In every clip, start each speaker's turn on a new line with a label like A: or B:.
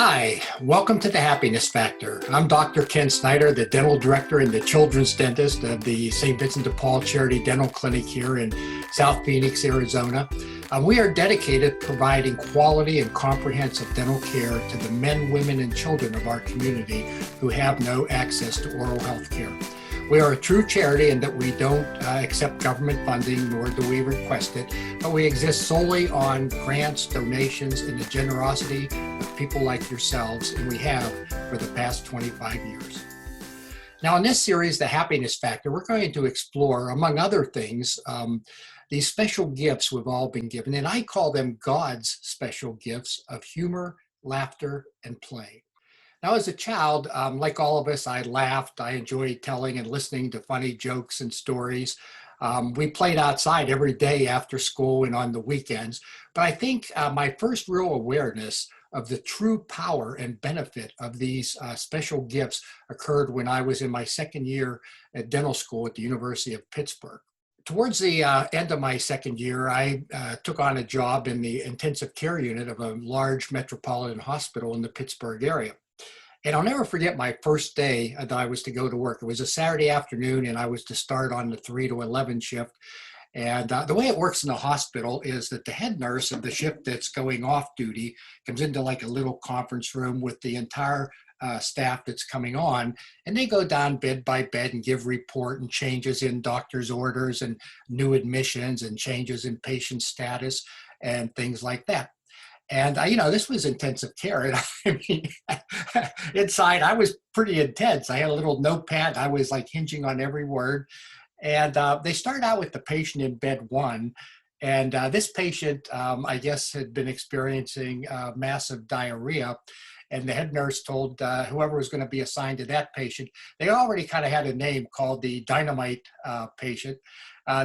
A: Hi, welcome to the Happiness Factor. I'm Dr. Ken Snyder, the dental director and the children's dentist of the St. Vincent de Paul Charity Dental Clinic here in South Phoenix, Arizona. We are dedicated to providing quality and comprehensive dental care to the men, women, and children of our community who have no access to oral health care. We are a true charity in that we don't accept government funding, nor do we request it, but we exist solely on grants, donations, and the generosity of people like yourselves, and we have for the past 25 years. Now, in this series, The Happiness Factor, we're going to explore, among other things, these special gifts we've all been given, and I call them God's special gifts of humor, laughter, and play. Now, as a child, like all of us, I laughed. I enjoyed telling and listening to funny jokes and stories. We played outside every day after school and on the weekends. But I think my first real awareness of the true power and benefit of these special gifts occurred when I was in my second year at dental school at the University of Pittsburgh. Towards the end of my second year, I took on a job in the intensive care unit of a large metropolitan hospital in the Pittsburgh area. And I'll never forget my first day that I was to go to work. It was a Saturday afternoon, and I was to start on the 3 to 11 shift. And the way it works in the hospital is that the head nurse of the shift that's going off duty comes into like a little conference room with the entire staff that's coming on, and they go down bed by bed and give report and changes in doctor's orders and new admissions and changes in patient status and things like that. And, this was intensive care. And I mean, inside, I was pretty intense. I had a little notepad. I was like hinging on every word. And they started out with the patient in bed 1. And this patient, I guess, had been experiencing massive diarrhea. And the head nurse told whoever was going to be assigned to that patient, they already kind of had a name called the dynamite patient.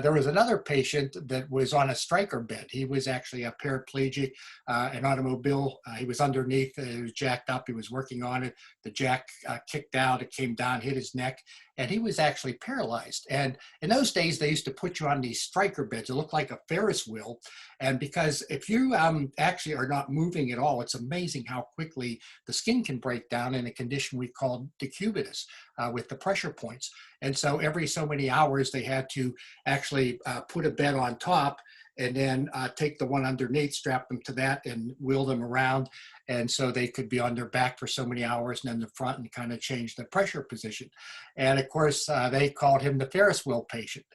A: There was another patient that was on a striker bed. He was actually a paraplegic, an automobile. He was underneath. It was jacked up. He was working on it. The jack kicked out. It came down, hit his neck, and he was actually paralyzed. And in those days, they used to put you on these striker beds. It looked like a Ferris wheel. And because if you actually are not moving at all, it's amazing how quickly the skin can break down in a condition we call Decubitus with the pressure points. And so every so many hours, they had to actually put a bed on top and then take the one underneath, strap them to that and wheel them around. And so they could be on their back for so many hours and then the front and kind of change the pressure position. And of course, they called him the Ferris wheel patient.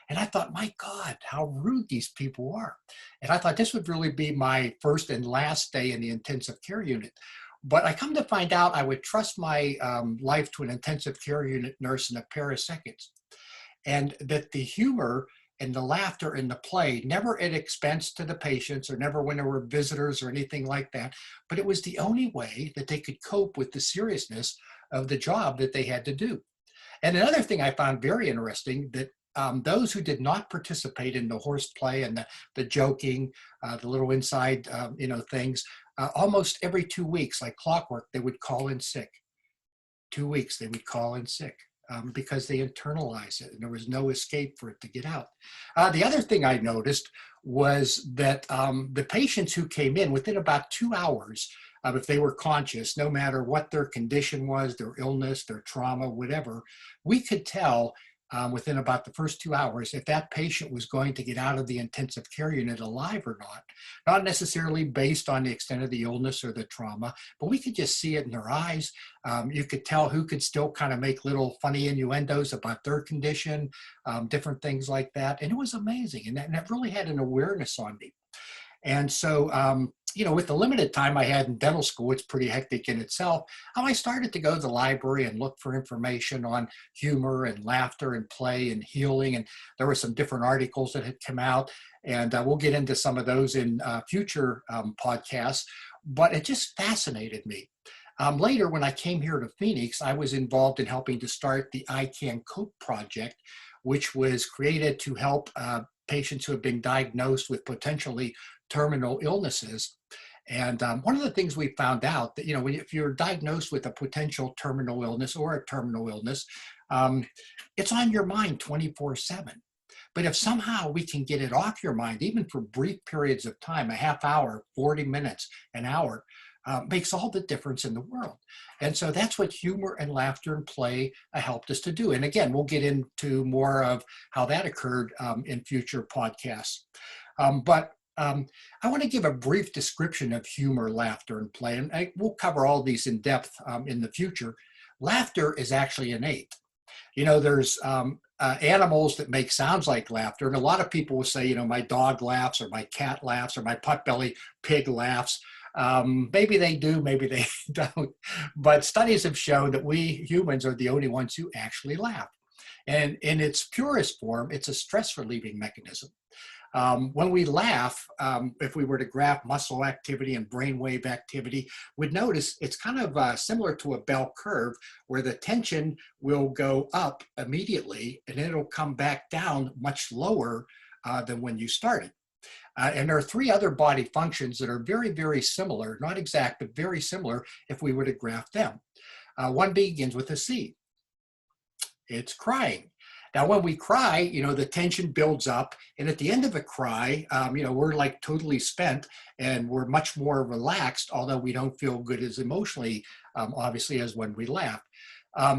A: And I thought, my God, how rude these people are. And I thought this would really be my first and last day in the intensive care unit. But I come to find out I would trust my life to an intensive care unit nurse in a pair of seconds. And that the humor and the laughter and the play, never at expense to the patients or never when there were visitors or anything like that, but it was the only way that they could cope with the seriousness of the job that they had to do. And another thing I found very interesting, that those who did not participate in the horseplay and the joking, the little inside, things, almost every 2 weeks, like clockwork, they would call in sick. 2 weeks, they would call in sick because they internalized it and there was no escape for it to get out. The other thing I noticed was that the patients who came in within about 2 hours, if they were conscious, no matter what their condition was, their illness, their trauma, whatever, we could tell within about the first 2 hours if that patient was going to get out of the intensive care unit alive or not necessarily based on the extent of the illness or the trauma, but we could just see it in their eyes. You could tell who could still kind of make little funny innuendos about their condition, different things like that. And it was amazing. And that really had an awareness on me. And so, with the limited time I had in dental school, it's pretty hectic in itself. I started to go to the library and look for information on humor and laughter and play and healing. And there were some different articles that had come out. And we'll get into some of those in future podcasts. But it just fascinated me. Later, when I came here to Phoenix, I was involved in helping to start the I Can Cope project, which was created to help patients who have been diagnosed with potentially terminal illnesses. And one of the things we found out that, if you're diagnosed with a potential terminal illness or a terminal illness, it's on your mind 24/7. But if somehow we can get it off your mind, even for brief periods of time, a half hour, 40 minutes, an hour, makes all the difference in the world. And so that's what humor and laughter and play helped us to do. And again, we'll get into more of how that occurred in future podcasts. But I want to give a brief description of humor, laughter, and play, and we'll cover all these in depth in the future. Laughter is actually innate. You know, there's animals that make sounds like laughter, and a lot of people will say, you know, my dog laughs, or my cat laughs, or my potbelly pig laughs. Maybe they do, maybe they don't. But studies have shown that we humans are the only ones who actually laugh. And in its purest form, it's a stress relieving mechanism. When we laugh, if we were to graph muscle activity and brainwave activity, we'd notice it's kind of similar to a bell curve where the tension will go up immediately and it'll come back down much lower than when you started. And there are three other body functions that are very, very similar, not exact, but very similar if we were to graph them. One begins with a C. It's crying. Now, when we cry, you know, the tension builds up, and at the end of a cry, you know, we're like totally spent and we're much more relaxed, although we don't feel good as emotionally, obviously, as when we laugh.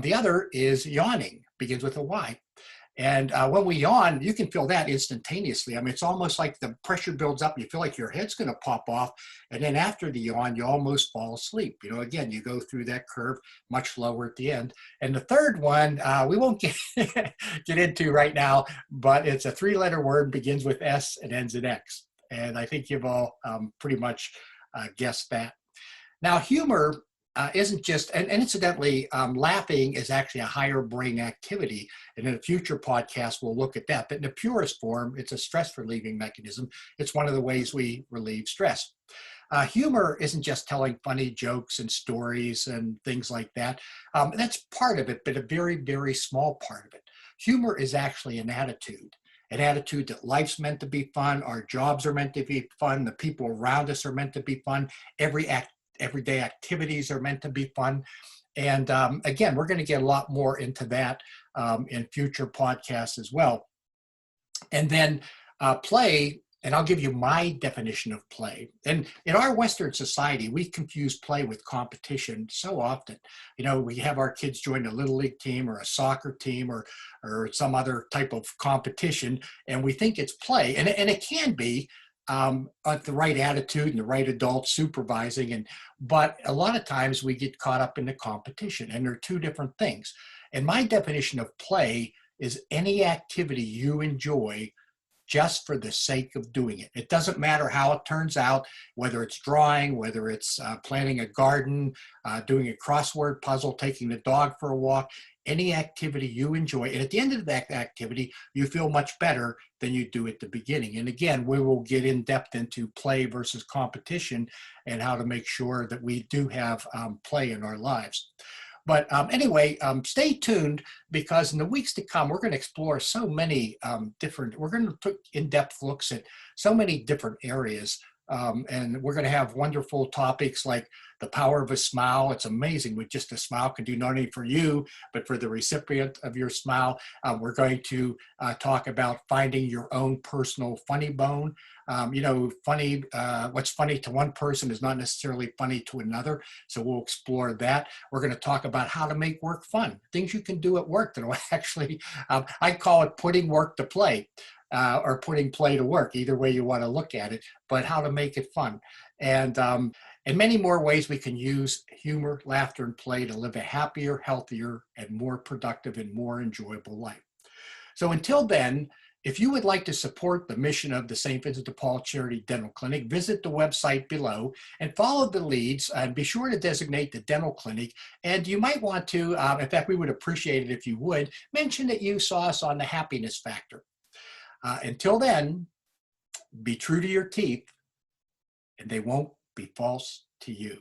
A: The other is yawning, begins with a Y. And when we yawn, you can feel that instantaneously. I mean, it's almost like the pressure builds up. You feel like your head's going to pop off. And then after the yawn, you almost fall asleep. You know, again, you go through that curve much lower at the end. And the third one, we won't get into right now, but it's a three-letter word, begins with S and ends in X. And I think you've all pretty much guessed that. Now, humor isn't just, and incidentally, laughing is actually a higher brain activity. And in a future podcast, we'll look at that. But in the purest form, it's a stress relieving mechanism. It's one of the ways we relieve stress. Humor isn't just telling funny jokes and stories and things like that. That's part of it, but a very, very small part of it. Humor is actually an attitude that life's meant to be fun, our jobs are meant to be fun, the people around us are meant to be fun, everyday activities are meant to be fun. And again, we're going to get a lot more into that in future podcasts as well. And then play, and I'll give you my definition of play. And in our Western society, we confuse play with competition so often. You know, we have our kids join a little league team or a soccer team or some other type of competition, and we think it's play. And it can be, at the right attitude and the right adult supervising, but a lot of times we get caught up in the competition, and they're two different things. And my definition of play is any activity you enjoy just for the sake of doing it. It doesn't matter how it turns out, whether it's drawing, whether it's planting a garden, doing a crossword puzzle, taking the dog for a walk, any activity you enjoy. And at the end of that activity, you feel much better than you do at the beginning. And again, we will get in depth into play versus competition and how to make sure that we do have play in our lives. But anyway, stay tuned, because in the weeks to come, we're going to explore so many we're going to take in-depth looks at so many different areas. And we're going to have wonderful topics like the power of a smile. It's amazing what just a smile can do, not only for you, but for the recipient of your smile. We're going to talk about finding your own personal funny bone. You know, what's funny to one person is not necessarily funny to another. So we'll explore that. We're going to talk about how to make work fun, things you can do at work that will actually, I call it putting work to play. Or putting play to work, either way you want to look at it, but how to make it fun. And many more ways we can use humor, laughter, and play to live a happier, healthier, and more productive and more enjoyable life. So until then, if you would like to support the mission of the St. Vincent de Paul Charity Dental Clinic, visit the website below and follow the leads, and be sure to designate the dental clinic. And you might want to, in fact, we would appreciate it if you would, mention that you saw us on the Happiness Factor. Until then, be true to your teeth, and they won't be false to you.